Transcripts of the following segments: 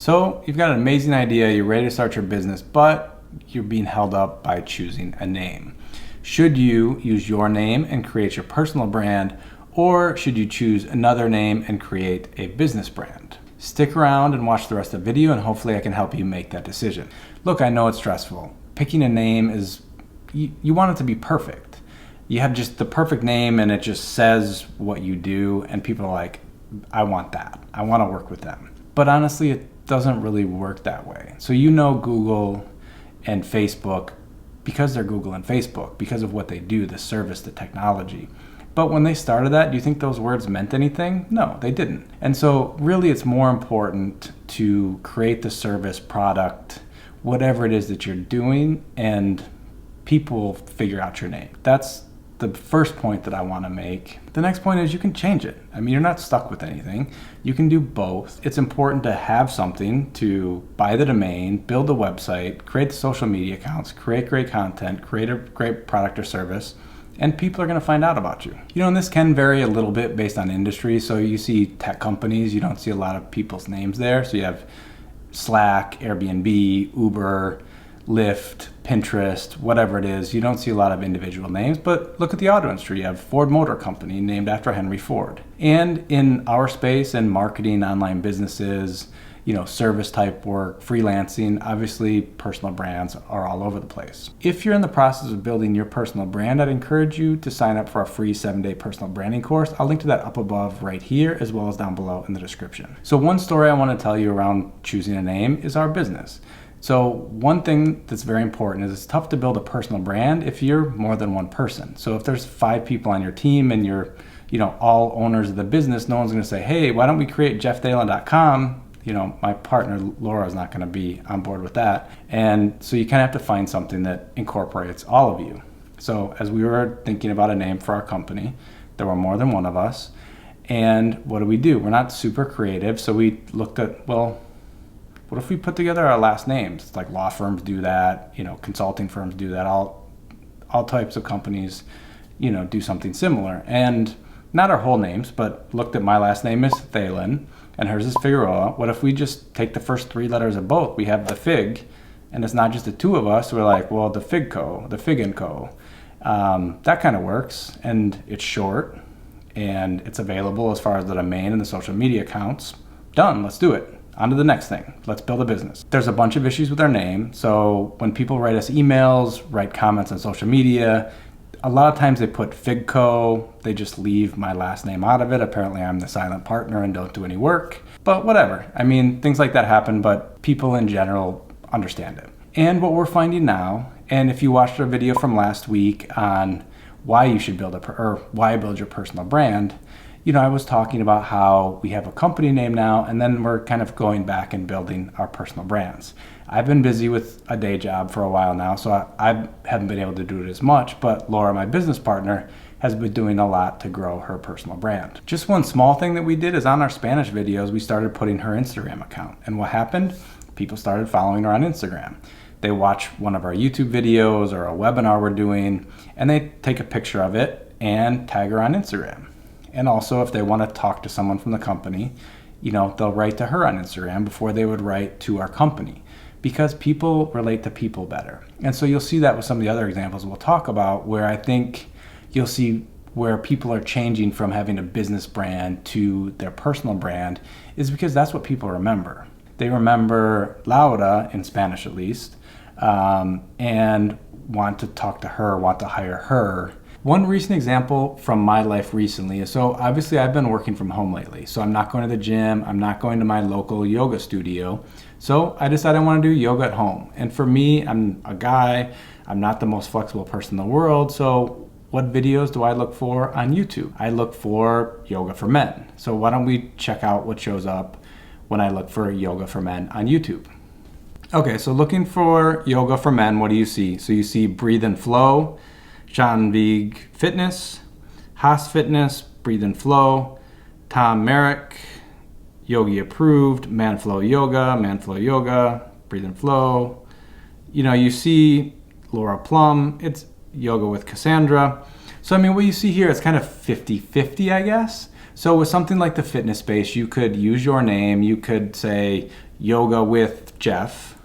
So you've got an amazing idea, you're ready to start your business, but you're being held up by choosing a name. Should you use your name and create your personal brand, or should you choose another name and create a business brand? Stick around and watch the rest of the video, and hopefully I can help you make that decision. Look, I know it's stressful. Picking a name is, you want it to be perfect. You have just the perfect name and it just says what you do, and people are like, I want that. I want to work with them. But honestly, it doesn't really work that way. So you know Google and Facebook because they're Google and Facebook, because of what they do, the service, the technology. But when they started that, do you think those words meant anything? No, they didn't. And so really it's more important to create the service, product, whatever it is that you're doing, and people figure out your name. That's the first point that I want to make. The next point is you can change it. I mean, you're not stuck with anything. You can do both. It's important to have something to buy the domain, build the website, create the social media accounts, create great content, create a great product or service, and people are going to find out about you. You know, and this can vary a little bit based on industry. So you see tech companies, you don't see a lot of people's names there. So you have Slack, Airbnb, Uber, Lyft, Pinterest, whatever it is. You don't see a lot of individual names, but look at the auto industry. You have Ford Motor Company named after Henry Ford. And in our space and marketing, online businesses, you know, service type work, freelancing, obviously personal brands are all over the place. If you're in the process of building your personal brand, I'd encourage you to sign up for a free 7-day personal branding course. I'll link to that up above right here, as well as down below in the description. So one story I want to tell you around choosing a name is our business. So one thing that's very important is it's tough to build a personal brand if you're more than one person. So if there's 5 people on your team and you're, you know, all owners of the business, no one's going to say, hey, why don't we create jeffthalen.com? You know, my partner Laura is not going to be on board with that. And so you kind of have to find something that incorporates all of you. So as we were thinking about a name for our company, there were more than one of us. And what do? We're not super creative. So we looked at, well, what if we put together our last names? It's like law firms do that, you know, consulting firms do that, all types of companies, you know, do something similar. And not our whole names, but looked at my last name is Thalen and hers is Figueroa. What if we just take the first 3 letters of both? We have the Fig, and it's not just the 2 of us. We're like, well, the Fig Co, the Fig and Co. That kind of works, and it's short, and it's available as far as the domain and the social media accounts. Done, let's do it. On to the next thing. Let's build a business. There's a bunch of issues with our name. So when people write us emails, write comments on social media, a lot of times they put Figco. They just leave my last name out of it. Apparently I'm the silent partner and don't do any work. But whatever. I mean, things like that happen, but people in general understand it. And what we're finding now, and if you watched our video from last week on why you should build why build your personal brand, you know, I was talking about how we have a company name now, and then we're kind of going back and building our personal brands. I've been busy with a day job for a while now, so I haven't been able to do it as much, but Laura, my business partner, has been doing a lot to grow her personal brand. Just one small thing that we did is on our Spanish videos, we started putting her Instagram account. And what happened? People started following her on Instagram. They watch one of our YouTube videos or a webinar we're doing, and they take a picture of it and tag her on Instagram. And also, if they want to talk to someone from the company, you know, they'll write to her on Instagram before they would write to our company, because people relate to people better. And so you'll see that with some of the other examples we'll talk about, where I think you'll see where people are changing from having a business brand to their personal brand, is because that's what people remember. They remember Laura, in Spanish at least, and want to talk to her, want to hire her. One recent example from my life recently is, so obviously I've been working from home lately, so I'm not going to the gym, I'm not going to my local yoga studio, so I decided I want to do yoga at home. And for me, I'm a guy, I'm not the most flexible person in the world, so what videos do I look for on YouTube? I look for yoga for men. So why don't we check out what shows up when I look for yoga for men on YouTube. Okay, so looking for yoga for men, what do you see? So you see Breathe and Flow, Janvig Fitness, Haas Fitness, Breathe and Flow, Tom Merrick, Yogi Approved, Manflow Yoga, Breathe and Flow. You know, you see Laura Plum, it's Yoga with Cassandra. So I mean, what you see here is kind of 50-50, I guess. So with something like the fitness space, you could use your name. You could say yoga with Jeff,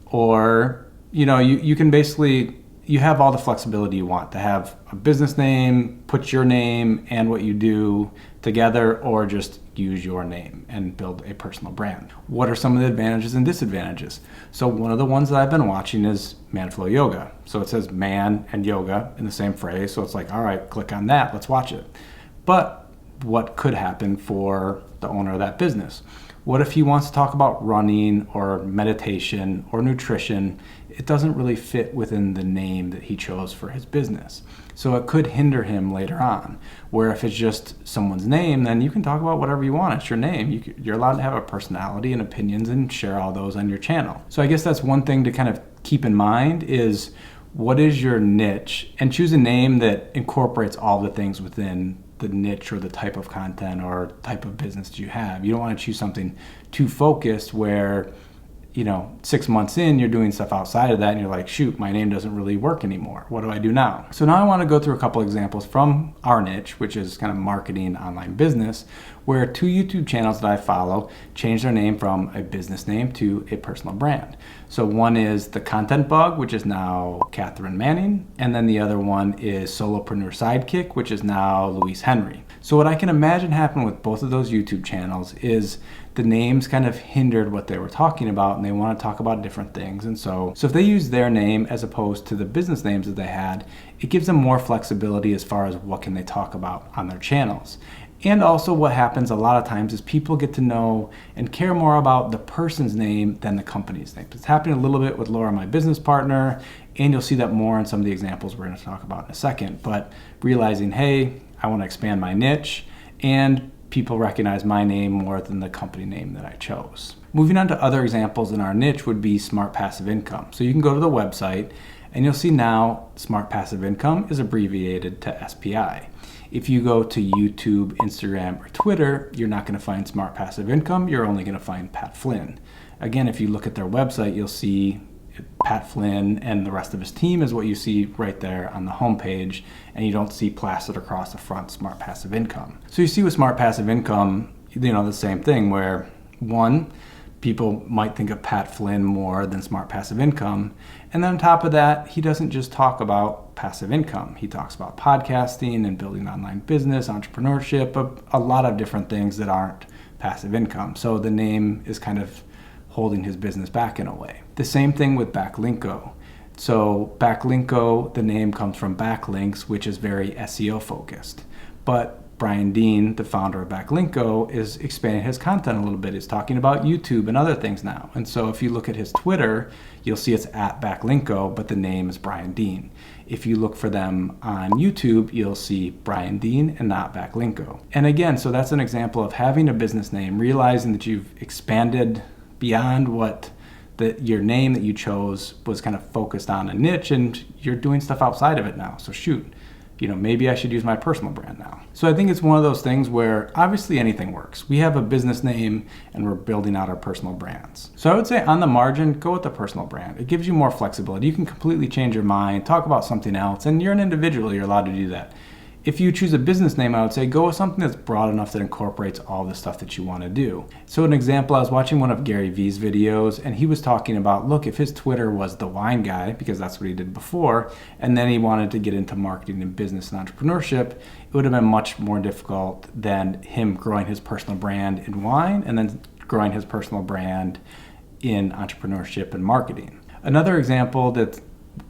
or you can basically, you have all the flexibility you want to have a business name, put your name and what you do together, or just use your name and build a personal brand. What are some of the advantages and disadvantages? So one of the ones that I've been watching is Manflow Yoga. So it says man and yoga in the same phrase. So it's like, all right, click on that, let's watch it. But what could happen for the owner of that business? What if he wants to talk about running or meditation or nutrition? It doesn't really fit within the name that he chose for his business. So it could hinder him later on. Where if it's just someone's name, then you can talk about whatever you want. It's your name. You're allowed to have a personality and opinions and share all those on your channel. So I guess that's one thing to kind of keep in mind is, what is your niche? And choose a name that incorporates all the things within the niche or the type of content or type of business that you have. You don't want to choose something too focused where 6 months in, you're doing stuff outside of that and you're like, shoot, my name doesn't really work anymore. What do I do now? So now I want to go through a couple examples from our niche, which is kind of marketing online business, where 2 YouTube channels that I follow changed their name from a business name to a personal brand. So one is The Content Bug, which is now Catherine Manning, and then the other one is Solopreneur Sidekick, which is now Louise Henry. So what I can imagine happened with both of those YouTube channels is the names kind of hindered what they were talking about, and they want to talk about different things. And so if they use their name as opposed to the business names that they had, it gives them more flexibility as far as what can they talk about on their channels. And also what happens a lot of times is people get to know and care more about the person's name than the company's name. It's happening a little bit with Laura, my business partner, and you'll see that more in some of the examples we're going to talk about in a second. But realizing, hey, I want to expand my niche, and people recognize my name more than the company name that I chose. Moving on to other examples in our niche would be Smart Passive Income. So you can go to the website and you'll see now Smart Passive Income is abbreviated to SPI. If you go to YouTube, Instagram, or Twitter, you're not going to find Smart Passive Income. You're only going to find Pat Flynn. Again, if you look at their website, you'll see Pat Flynn and the rest of his team is what you see right there on the homepage, and you don't see plastered across the front Smart Passive Income. So you see with Smart Passive Income, the same thing where one, people might think of Pat Flynn more than Smart Passive Income. And then on top of that, he doesn't just talk about passive income. He talks about podcasting and building an online business, entrepreneurship, a lot of different things that aren't passive income. So the name is kind of holding his business back in a way. The same thing with Backlinko. So Backlinko, the name comes from backlinks, which is very SEO focused. But Brian Dean, the founder of Backlinko, is expanding his content a little bit. He's talking about YouTube and other things now. And so if you look at his Twitter, you'll see it's at Backlinko, but the name is Brian Dean. If you look for them on YouTube, you'll see Brian Dean and not Backlinko. And again, so that's an example of having a business name, realizing that you've expanded beyond what your name that you chose was kind of focused on a niche, and you're doing stuff outside of it now. So shoot, maybe I should use my personal brand now. So I think it's one of those things where obviously anything works. We have a business name and we're building out our personal brands. So I would say on the margin, go with the personal brand. It gives you more flexibility. You can completely change your mind, talk about something else, and you're an individual, you're allowed to do that. If you choose a business name, I would say go with something that's broad enough that incorporates all the stuff that you want to do. So an example, I was watching one of Gary Vee's videos, and he was talking about, look, if his Twitter was The Wine Guy, because that's what he did before, and then he wanted to get into marketing and business and entrepreneurship, it would have been much more difficult than him growing his personal brand in wine and then growing his personal brand in entrepreneurship and marketing. Another example that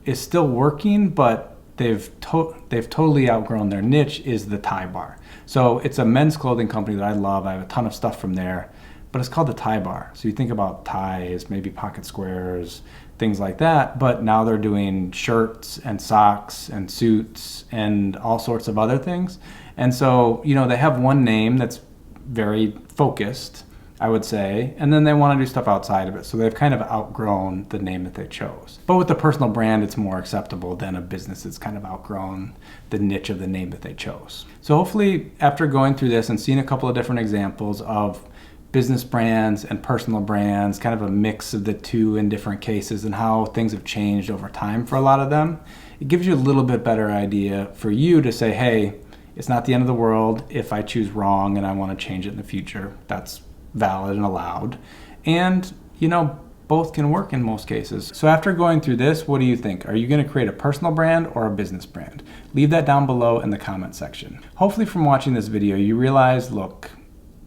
is still working, but they've totally outgrown their niche is the Tie Bar. So it's a men's clothing company that I love. I have a ton of stuff from there, but it's called the Tie Bar. So you think about ties, maybe pocket squares, things like that, but now they're doing shirts and socks and suits and all sorts of other things. And so, they have one name that's very focused, I would say, and then they want to do stuff outside of it. So they've kind of outgrown the name that they chose. But with the personal brand, it's more acceptable than a business that's kind of outgrown the niche of the name that they chose. So hopefully after going through this and seeing a couple of different examples of business brands and personal brands, kind of a mix of the two in different cases and how things have changed over time for a lot of them, it gives you a little bit better idea for you to say, hey, It's not the end of the world if I choose wrong and I want to change it in the future. That's valid and allowed. And, both can work in most cases. So after going through this, what do you think? Are you going to create a personal brand or a business brand? Leave that down below in the comment section. Hopefully from watching this video, you realize, look,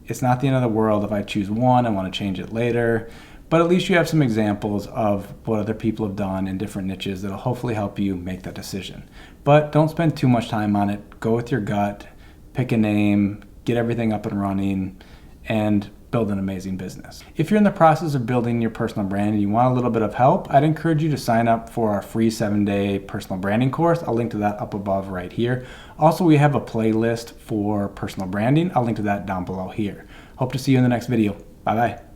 it's not the end of the world if I choose one and want to change it later, but at least you have some examples of what other people have done in different niches that'll hopefully help you make that decision. But don't spend too much time on it. Go with your gut, pick a name, get everything up and running, and build an amazing business. If you're in the process of building your personal brand and you want a little bit of help, I'd encourage you to sign up for our free 7-day personal branding course. I'll link to that up above right here. Also, we have a playlist for personal branding. I'll link to that down below here. Hope to see you in the next video. Bye-bye.